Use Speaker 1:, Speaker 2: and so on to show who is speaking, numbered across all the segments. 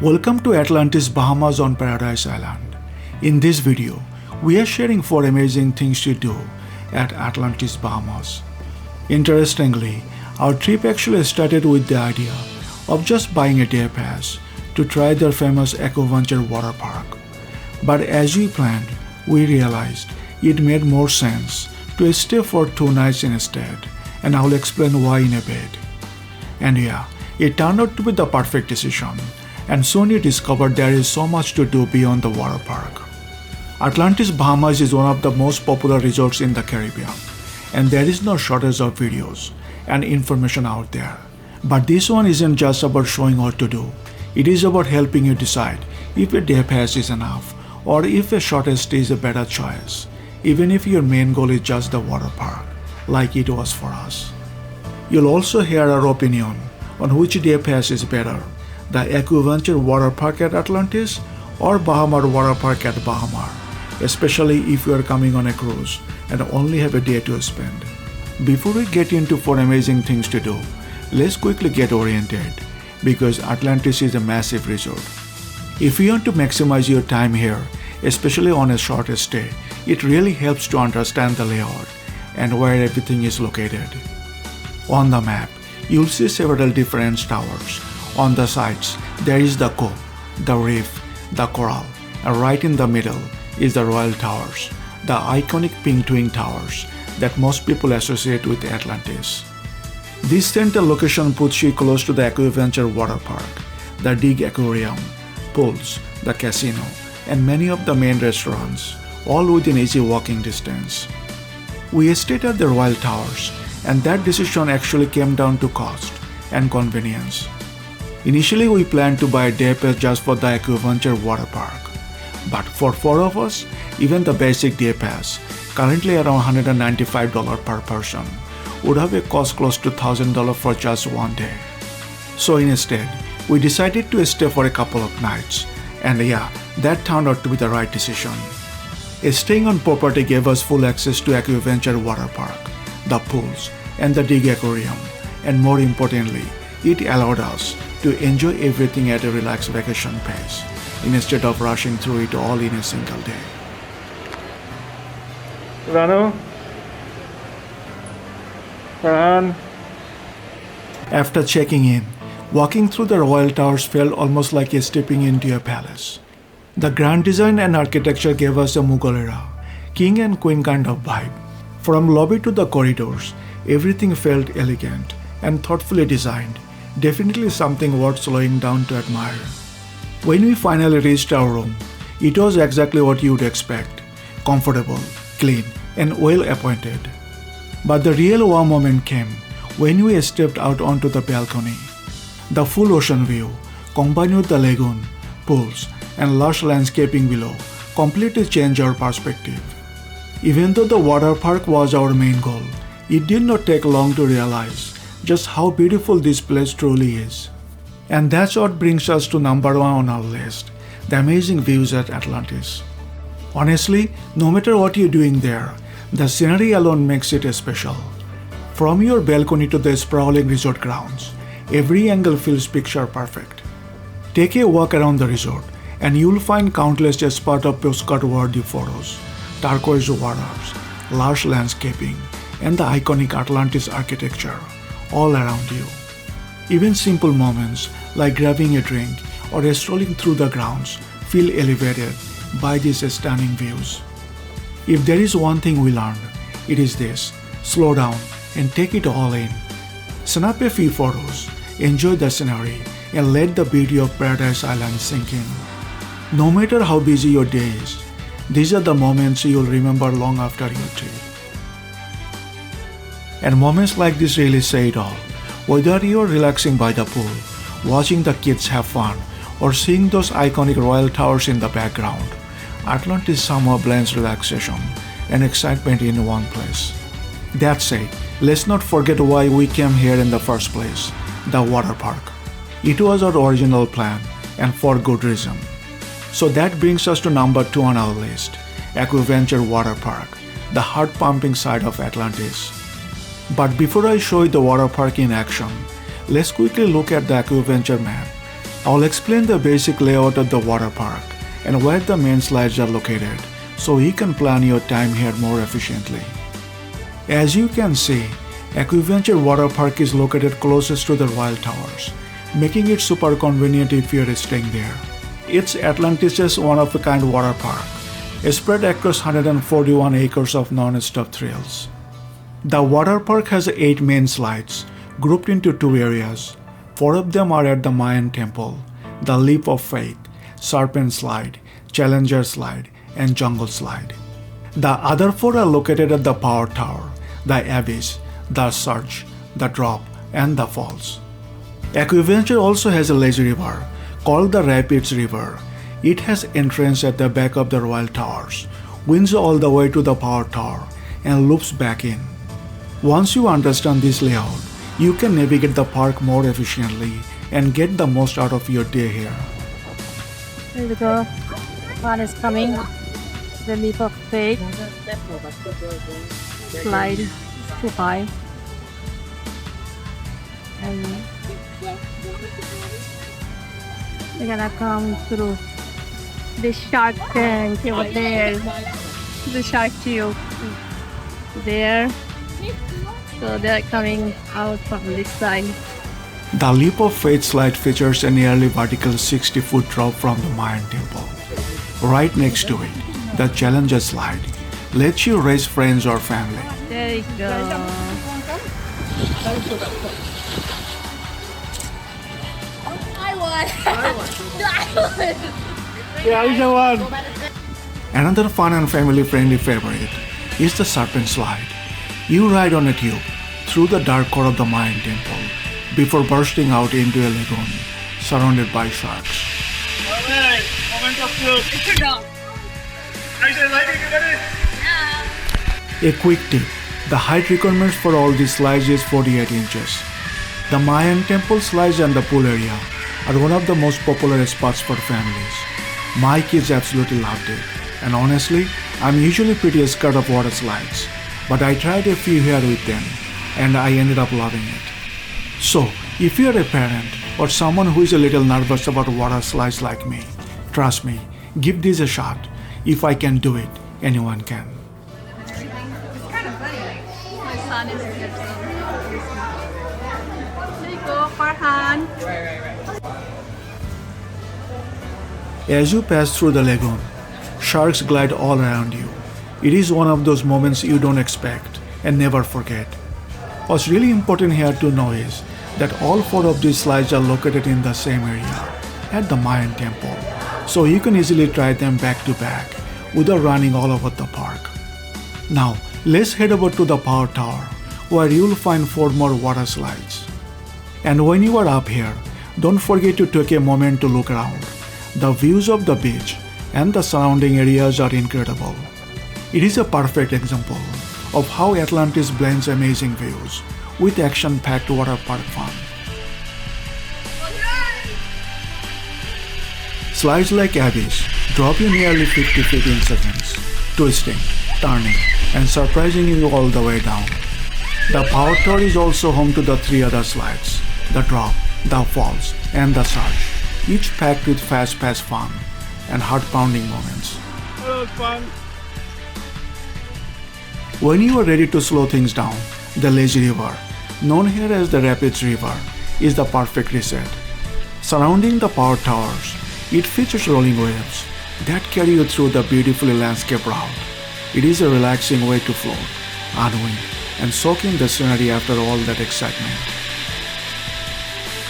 Speaker 1: Welcome to Atlantis Bahamas on Paradise Island. In this video, we are sharing 4 amazing things to do at Atlantis Bahamas. Interestingly, our trip actually started with the idea of just buying a day pass to try their famous Aquaventure Water Park. But as we planned, we realized it made more sense to stay for 2 nights instead, and I'll explain why in a bit. And yeah, it turned out to be the perfect decision, and soon you discovered there is so much to do beyond the water park. Atlantis Bahamas is one of the most popular resorts in the Caribbean, and there is no shortage of videos and information out there. But this one isn't just about showing what to do, it is about helping you decide if a day pass is enough or if a shorter stay is a better choice, even if your main goal is just the water park, like it was for us. You'll also hear our opinion on which day pass is better, the Aquaventure Water Park at Atlantis or Baha Bay Water Park at Baha Bay, especially if you are coming on a cruise and only have a day to spend. Before we get into 4 amazing things to do, let's quickly get oriented, because Atlantis is a massive resort. If you want to maximize your time here, especially on a short stay, it really helps to understand the layout and where everything is located. On the map, you'll see several different towers. On the sides, there is the cove, the reef, the coral, and right in the middle is the Royal Towers, the iconic pink twin towers that most people associate with Atlantis. This central location puts you close to the Aquaventure Water Park, the Dig Aquarium, pools, the casino, and many of the main restaurants, all within easy walking distance. We stayed at the Royal Towers, and that decision actually came down to cost and convenience. Initially, we planned to buy a day pass just for the Aquaventure Water Park, but for 4 of us, even the basic day pass, currently around $195 per person, would have a cost close to $1,000 for just one day. So instead, we decided to stay for a couple of nights, and yeah, that turned out to be the right decision. Staying on property gave us full access to Aquaventure Water Park, the pools, and the Dig Aquarium, and more importantly, it allowed us to enjoy everything at a relaxed vacation pace, instead of rushing through it all in a single day.
Speaker 2: Ranu, Farhan.
Speaker 1: After checking in, walking through the Royal Towers felt almost like stepping into a palace. The grand design and architecture gave us a Mughal era, king and queen kind of vibe. From lobby to the corridors, everything felt elegant and thoughtfully designed, definitely something worth slowing down to admire. When we finally reached our room, it was exactly what you would expect, comfortable, clean, and well appointed. But the real wow moment came when we stepped out onto the balcony. The full ocean view, combined with the lagoon, pools, and lush landscaping below, completely changed our perspective. Even though the water park was our main goal, it did not take long to realize just how beautiful this place truly is. And that's what brings us to number 1 on our list, the amazing views at Atlantis. Honestly, no matter what you're doing there, the scenery alone makes it special. From your balcony to the sprawling resort grounds, every angle feels picture perfect. Take a walk around the resort and you'll find countless spot of postcard-worthy photos, turquoise waters, lush landscaping, and the iconic Atlantis architecture all around you. Even simple moments like grabbing a drink or strolling through the grounds feel elevated by these stunning views. If there is one thing we learned, it is this: slow down and take it all in. Snap a few photos, enjoy the scenery, and let the beauty of Paradise Island sink in. No matter how busy your day is, these are the moments you'll remember long after your trip. And moments like this really say it all. Whether you're relaxing by the pool, watching the kids have fun, or seeing those iconic Royal Towers in the background, Atlantis somehow blends relaxation and excitement in one place. That said, let's not forget why we came here in the first place, the water park. It was our original plan, and for good reason. So that brings us to number 2 on our list, Aquaventure Water Park, the heart-pumping side of Atlantis. But before I show you the water park in action, let's quickly look at the Aquaventure map I'll explain the basic layout of the water park and where the main slides are located so you can plan your time here more efficiently. As you can see, Aquaventure Water Park is located closest to the Royal Towers, making it super convenient if you're staying there. It's Atlantis' one-of-a-kind water park, spread across 141 acres of non-stop thrills. The water park has 8 main slides, grouped into 2 areas. 4 of them are at the Mayan Temple, the Leap of Faith, Serpent Slide, Challenger Slide, and Jungle Slide. The other 4 are located at the Power Tower, the Abyss, the Surge, the Drop, and the Falls. Aquaventure also has a lazy river called the Rapids River. It has entrance at the back of the Royal Towers, winds all the way to the Power Tower, and loops back in. Once you understand this layout, you can navigate the park more efficiently and get the most out of your day here.
Speaker 3: There you go. One is coming. The leap of faith. Slide is too high. And we're gonna come through the shark tank over there. The shark tube there. So they're coming out from this side.
Speaker 1: The Leap of Faith slide features a nearly vertical 60-foot drop from the Mayan Temple. Right next to it, the Challenger slide lets you raise friends or family.
Speaker 3: There you go.
Speaker 2: Yeah, he's the one.
Speaker 1: Another fun and family-friendly favorite is the Serpent slide. You ride on a tube through the dark core of the Mayan Temple before bursting out into a lagoon surrounded by sharks.
Speaker 2: Okay, moment of truth. I said, like, you ready?
Speaker 1: A quick tip, the height requirements for all these slides is 48 inches. The Mayan Temple slides and the pool area are one of the most popular spots for families. My kids absolutely loved it, and honestly, I'm usually pretty scared of water slides, but I tried a few here with them, and I ended up loving it. So, if you're a parent or someone who is a little nervous about water slides like me, trust me, give this a shot. If I can do it, anyone can.
Speaker 3: It's kind of funny. My son is here. There you go, Farhan.
Speaker 1: As you pass through the lagoon, sharks glide all around you. It is one of those moments you don't expect and never forget. What's really important here to know is that all 4 of these slides are located in the same area, at the Mayan Temple, so you can easily try them back to back without running all over the park. Now, let's head over to the Power Tower, where you'll find 4 more water slides. And when you are up here, don't forget to take a moment to look around. The views of the beach and the surrounding areas are incredible. It is a perfect example of how Atlantis blends amazing views with action-packed water park fun. Slides like Abyss drop you nearly 50 feet in seconds, twisting, turning, and surprising you all the way down. The Power Tower is also home to the 3 other slides, the Drop, the Falls, and the Surge, each packed with fast-paced fun and heart-pounding moments.
Speaker 2: That was fun.
Speaker 1: When you are ready to slow things down, the lazy river, known here as the Rapids River, is the perfect reset. Surrounding the Power Towers, it features rolling waves that carry you through the beautifully landscaped route. It is a relaxing way to float, unwind, and soak in the scenery after all that excitement.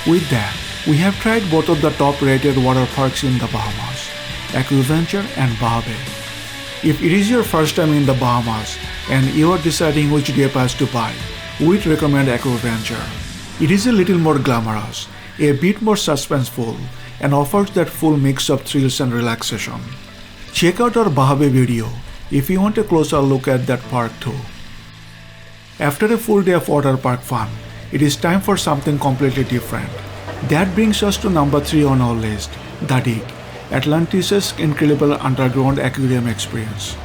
Speaker 1: With that, we have tried both of the top-rated water parks in the Bahamas, Aquaventure and Baha Bay. If it is your first time in the Bahamas and you are deciding which day pass to buy, we'd recommend Aquaventure. It is a little more glamorous, a bit more suspenseful, and offers that full mix of thrills and relaxation. Check out our Baha Bay video if you want a closer look at that park too. After a full day of water park fun, it is time for something completely different. That brings us to number 3 on our list, The Dig, Atlantis' incredible underground aquarium experience.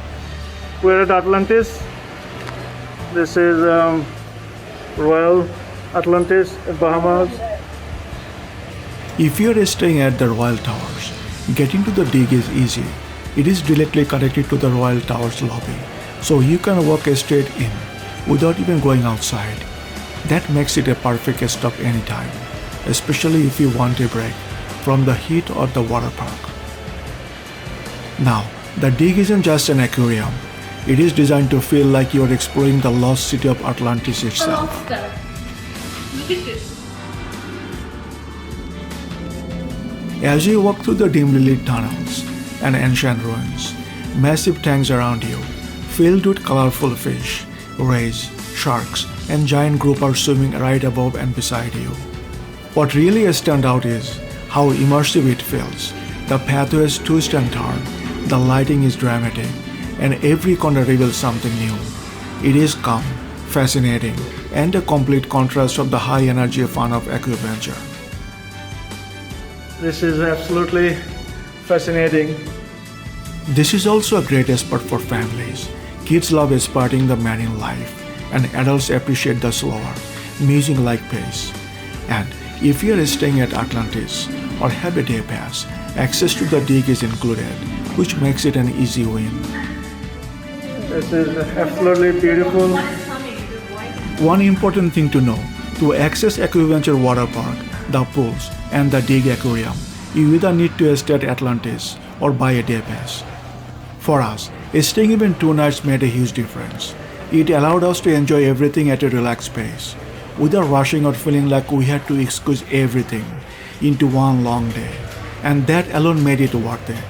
Speaker 2: We're at Atlantis. This is Royal Atlantis Bahamas.
Speaker 1: If you are staying at the Royal Towers, getting to the dig is easy. It is directly connected to the Royal Towers lobby, so you can walk straight in without even going outside. That makes it a perfect stop anytime, especially if you want a break from the heat of the water park. Now, the dig isn't just an aquarium. It is designed to feel like you are exploring the lost city of Atlantis itself.
Speaker 3: Look at this.
Speaker 1: As you walk through the dimly lit tunnels and ancient ruins, massive tanks around you, filled with colorful fish, rays, sharks, and giant grouper swimming right above and beside you. What really stands out is how immersive it feels. The pathways twist and turn, the lighting is dramatic, and every corner reveals something new. It is calm, fascinating, and a complete contrast from the high energy fun of Aquaventure.
Speaker 2: This is absolutely fascinating.
Speaker 1: This is also a great spot for families. Kids love spotting the marine life, and adults appreciate the slower, music-like pace. And if you are staying at Atlantis or have a day pass, access to the dig is included, which makes it an easy win.
Speaker 2: This is absolutely beautiful.
Speaker 1: One important thing to know, to access Aquaventure Water Park, the pools, and the dig aquarium, you either need to stay at Atlantis or buy a day pass. For us, staying even 2 nights made a huge difference. It allowed us to enjoy everything at a relaxed pace, without rushing or feeling like we had to squeeze everything into one long day, and that alone made it worth it.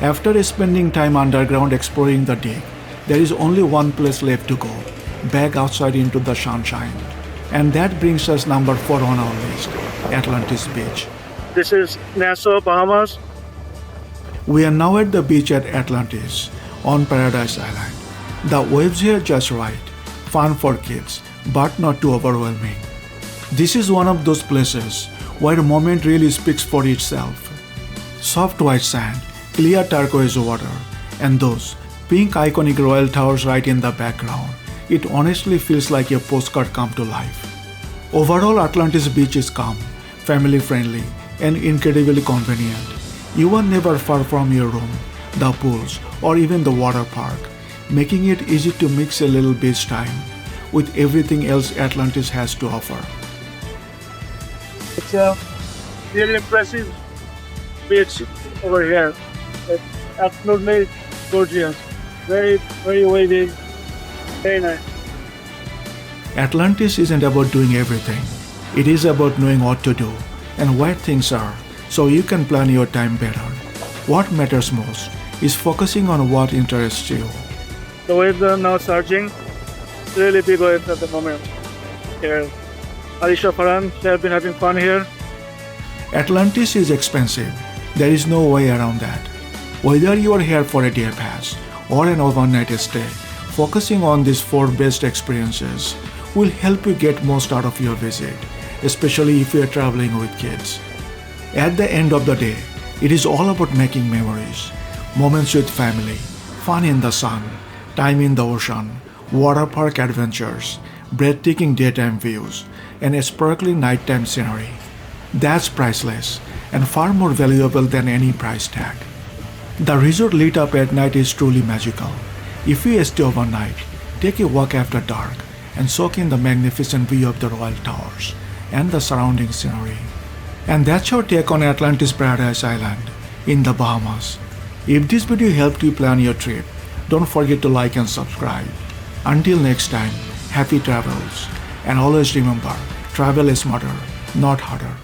Speaker 1: After spending time underground exploring the dig, there is only one place left to go, back outside into the sunshine. And that brings us number 4 on our list, Atlantis Beach.
Speaker 2: This is Nassau, Bahamas.
Speaker 1: We are now at the beach at Atlantis on Paradise Island. The waves here just right, fun for kids, but not too overwhelming. This is one of those places where a moment really speaks for itself. Soft white sand, clear turquoise water, and those pink iconic royal towers right in the background. It honestly feels like a postcard come to life. Overall, Atlantis Beach is calm, family friendly, and incredibly convenient. You are never far from your room, the pools, or even the water park, making it easy to mix a little beach time with everything else Atlantis has to offer.
Speaker 2: It's a really impressive beach over here. It's absolutely gorgeous. Very, very wavy. Very nice.
Speaker 1: Atlantis isn't about doing everything. It is about knowing what to do and where things are so you can plan your time better. What matters most is focusing on what interests you.
Speaker 2: The waves are now surging. Really big waves at the moment. Here, Alisha Farhan, they have been having fun here.
Speaker 1: Atlantis is expensive. There is no way around that. Whether you are here for a day pass or an overnight stay, focusing on these 4 best experiences will help you get most out of your visit, especially if you are traveling with kids. At the end of the day, it is all about making memories, moments with family, fun in the sun, time in the ocean, water park adventures, breathtaking daytime views, and a sparkling nighttime scenery. That's priceless and far more valuable than any price tag. The resort lit up at night is truly magical. If you stay overnight, take a walk after dark and soak in the magnificent view of the Royal Towers and the surrounding scenery. And that's our take on Atlantis Paradise Island in the Bahamas. If this video helped you plan your trip, don't forget to like and subscribe. Until next time, happy travels. And always remember, travel is smarter, not harder.